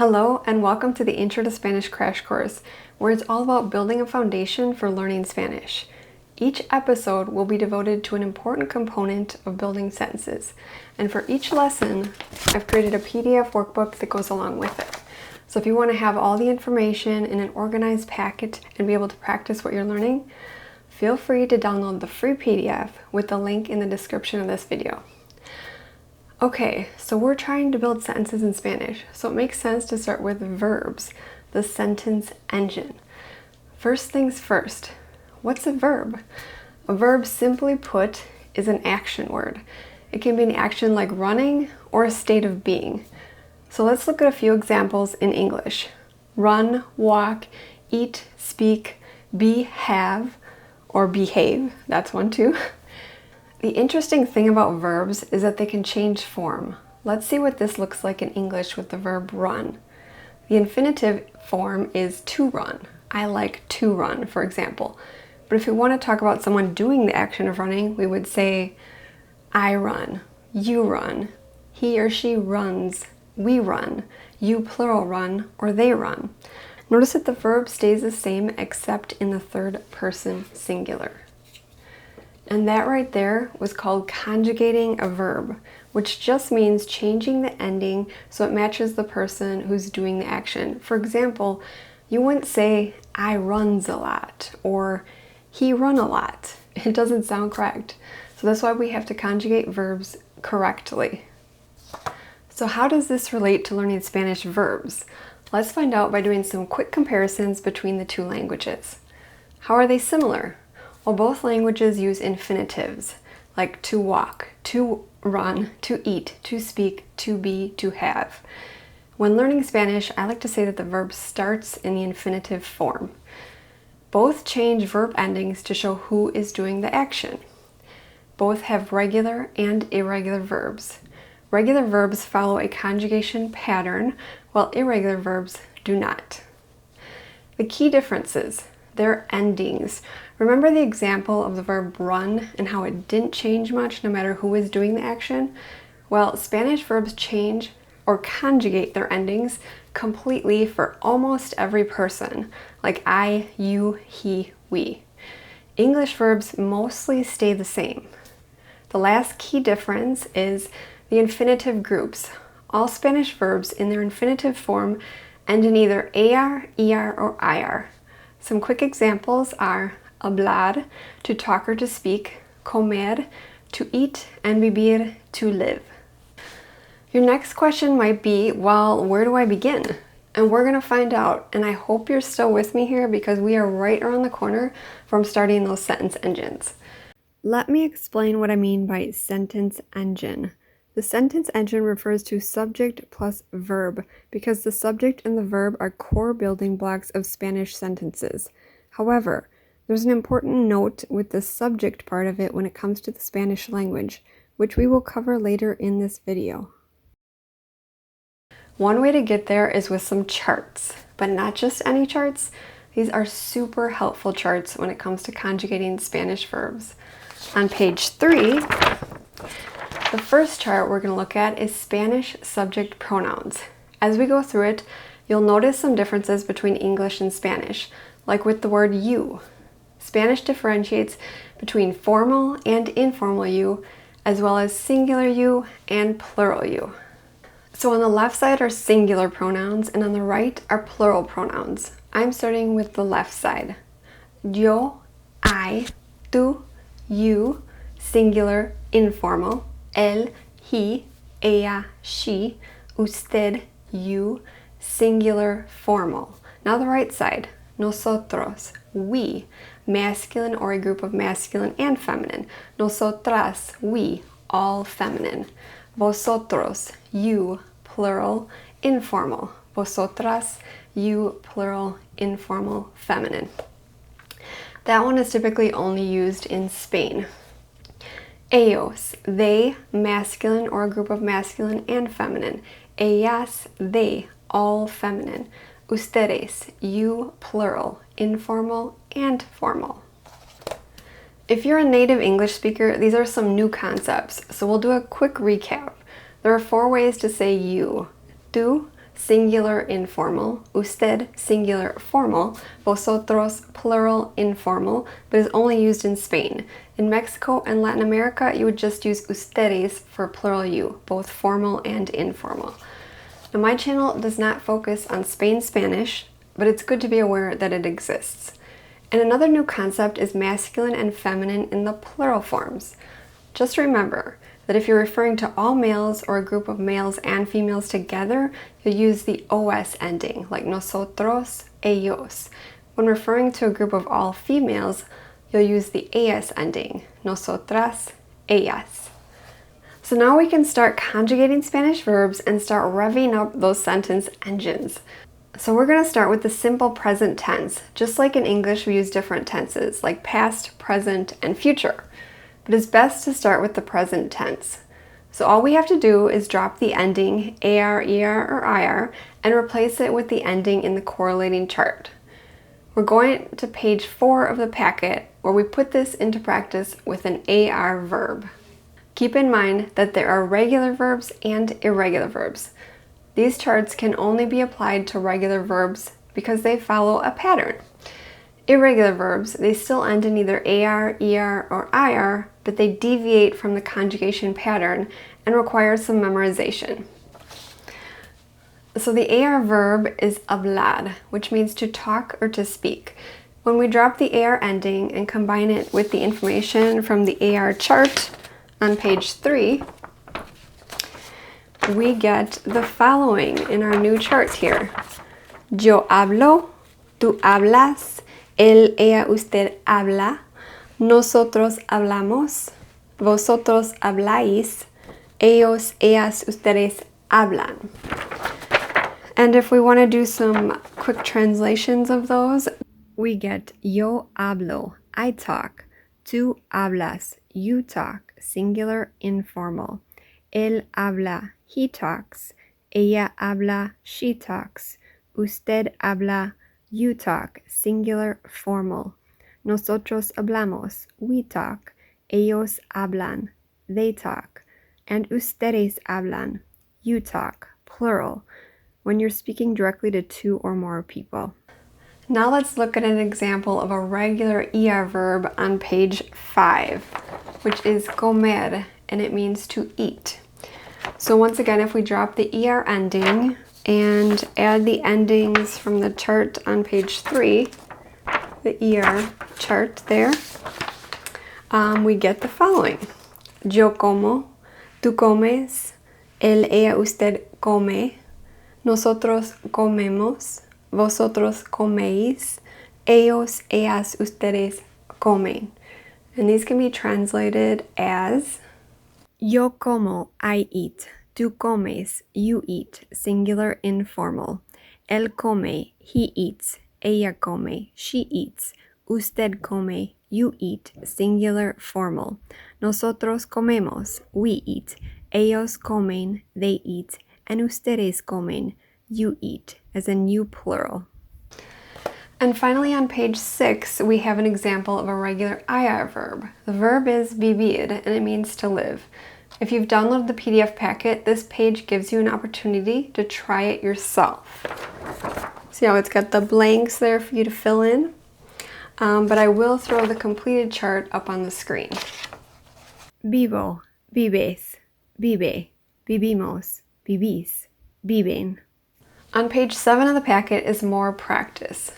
Hello and welcome to the Intro to Spanish crash course, where it's all about building a foundation for learning Spanish. Each episode will be devoted to an important component of building sentences, and for each lesson, I've created a PDF workbook that goes along with it. So if you want to have all the information in an organized packet and be able to practice what you're learning, feel free to download the free PDF with the link in the description of this video. Okay, so we're trying to build sentences in Spanish, so it makes sense to start with verbs, the sentence engine. First things first, what's a verb? A verb, simply put, is an action word. It can be an action like running or a state of being. So let's look at a few examples in English. Run, walk, eat, speak, be, have, or behave. That's one too. The interesting thing about verbs is that they can change form. Let's see what this looks like in English with the verb run. The infinitive form is to run. I like to run, for example. But if we want to talk about someone doing the action of running, we would say, I run, you run, he or she runs, we run, you plural run, or they run. Notice that the verb stays the same except in the third person singular. And that right there was called conjugating a verb, which just means changing the ending so it matches the person who's doing the action. For example, you wouldn't say, I runs a lot, or he run a lot. It doesn't sound correct. So that's why we have to conjugate verbs correctly. So how does this relate to learning Spanish verbs? Let's find out by doing some quick comparisons between the two languages. How are they similar? Well, both languages use infinitives, like to walk, to run, to eat, to speak, to be, to have. When learning Spanish, I like to say that the verb starts in the infinitive form. Both change verb endings to show who is doing the action. Both have regular and irregular verbs. Regular verbs follow a conjugation pattern, while irregular verbs do not. The key differences: their endings. Remember the example of the verb run and how it didn't change much no matter who was doing the action? Well, Spanish verbs change or conjugate their endings completely for almost every person, like I, you, he, we. English verbs mostly stay the same. The last key difference is the infinitive groups. All Spanish verbs in their infinitive form end in either AR, ER, or IR. Some quick examples are hablar, to talk or to speak, comer, to eat, and vivir, to live. Your next question might be, well, where do I begin? And we're going to find out, and I hope you're still with me here because we are right around the corner from starting those sentence engines. Let me explain what I mean by sentence engine. The sentence engine refers to subject plus verb because the subject and the verb are core building blocks of Spanish sentences. However, there's an important note with the subject part of it when it comes to the Spanish language, which we will cover later in this video. One way to get there is with some charts, but not just any charts. These are super helpful charts when it comes to conjugating Spanish verbs. On page 3, the first chart we're going to look at is Spanish subject pronouns. As we go through it, you'll notice some differences between English and Spanish, like with the word you. Spanish differentiates between formal and informal you, as well as singular you and plural you. So on the left side are singular pronouns, and on the right are plural pronouns. I'm starting with the left side. Yo, I, tú, you, singular, informal. Él, he, ella, she, usted, you, singular, formal. Now the right side. Nosotros, we, masculine or a group of masculine and feminine. Nosotras, we, all feminine. Vosotros, you, plural, informal. Vosotras, you, plural, informal, feminine. That one is typically only used in Spain. Ellos, they, masculine or a group of masculine and feminine. Ellas, they, all feminine. Ustedes, you, plural, informal and formal. If you're a native English speaker, these are some new concepts, so we'll do a quick recap. There are 4 ways to say you. Tú, singular informal, usted singular formal, vosotros plural informal, but is only used in Spain. In Mexico and Latin America, you would just use ustedes for plural you, both formal and informal. Now, my channel does not focus on Spain Spanish, but it's good to be aware that it exists. And another new concept is masculine and feminine in the plural forms. Just remember that if you're referring to all males or a group of males and females together, you'll use the os ending, like nosotros, ellos. When referring to a group of all females, you'll use the as ending, nosotras, ellas. So now we can start conjugating Spanish verbs and start revving up those sentence engines. So we're going to start with the simple present tense. Just like in English, we use different tenses like past, present, and future. But it's best to start with the present tense. So all we have to do is drop the ending AR, ER, or IR and replace it with the ending in the correlating chart. We're going to page 4 of the packet where we put this into practice with an AR verb. Keep in mind that there are regular verbs and irregular verbs. These charts can only be applied to regular verbs because they follow a pattern. Irregular verbs, they still end in either AR, ER, or IR, but they deviate from the conjugation pattern and require some memorization. So the AR verb is hablar, which means to talk or to speak. When we drop the AR ending and combine it with the information from the AR chart on page 3, we get the following in our new chart here. Yo hablo, tú hablas, él, ella, usted habla, nosotros hablamos, vosotros habláis, ellos, ellas, ustedes hablan. And if we want to do some quick translations of those, we get yo hablo, I talk, tú hablas, you talk, singular informal, él habla, he talks, ella habla, she talks, usted habla, you talk, singular formal. Nosotros hablamos, we talk. Ellos hablan, they talk. And ustedes hablan, you talk, plural, when you're speaking directly to 2 or more people. Now let's look at an example of a regular ER verb on page 5, which is comer, and it means to eat. So once again, if we drop the ER ending and add the endings from the chart on page 3, the ER chart there, we get the following. Yo como, tú comes, él, ella, usted come, nosotros comemos, vosotros coméis, ellos, ellas, ustedes comen. And these can be translated as yo como, I eat. Tú comes, you eat, singular informal. Él come, he eats. Ella come, she eats. Usted come, you eat, singular formal. Nosotros comemos, we eat. Ellos comen, they eat. And ustedes comen, you eat, as in you plural. And finally on page 6, we have an example of a regular IR verb. The verb is vivir, and it means to live. If you've downloaded the PDF packet, this page gives you an opportunity to try it yourself. See how it's got the blanks there for you to fill in? But I will throw the completed chart up on the screen. Vivo, vives, vive, vivimos, vivís, viven. On page 7 of the packet is more practice.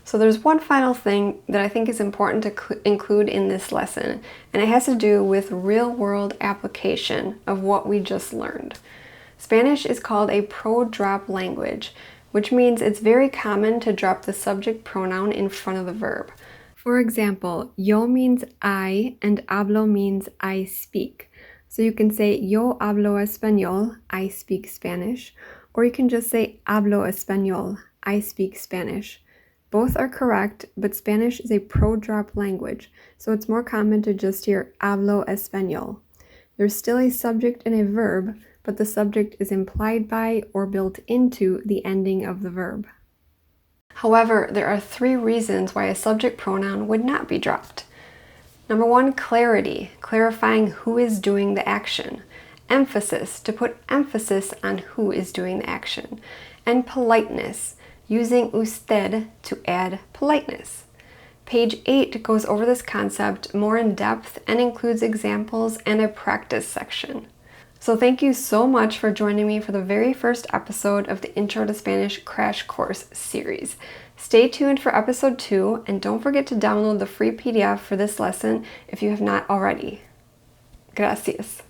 So there's one final thing that I think is important to include in this lesson, and it has to do with real-world application of what we just learned. Spanish is called a pro-drop language, which means it's very common to drop the subject pronoun in front of the verb. For example, yo means I and hablo means I speak. So you can say yo hablo español, I speak Spanish, or you can just say hablo español, I speak Spanish. Both are correct, but Spanish is a pro-drop language, so it's more common to just hear hablo español. There's still a subject and a verb, but the subject is implied by or built into the ending of the verb. However, there are 3 reasons why a subject pronoun would not be dropped. Number 1, clarity, clarifying who is doing the action. Emphasis, to put emphasis on who is doing the action. and politeness, using usted to add politeness. Page 8 goes over this concept more in depth and includes examples and a practice section. So thank you so much for joining me for the very first episode of the Intro to Spanish Crash Course series. Stay tuned for episode 2 and don't forget to download the free PDF for this lesson if you have not already. Gracias.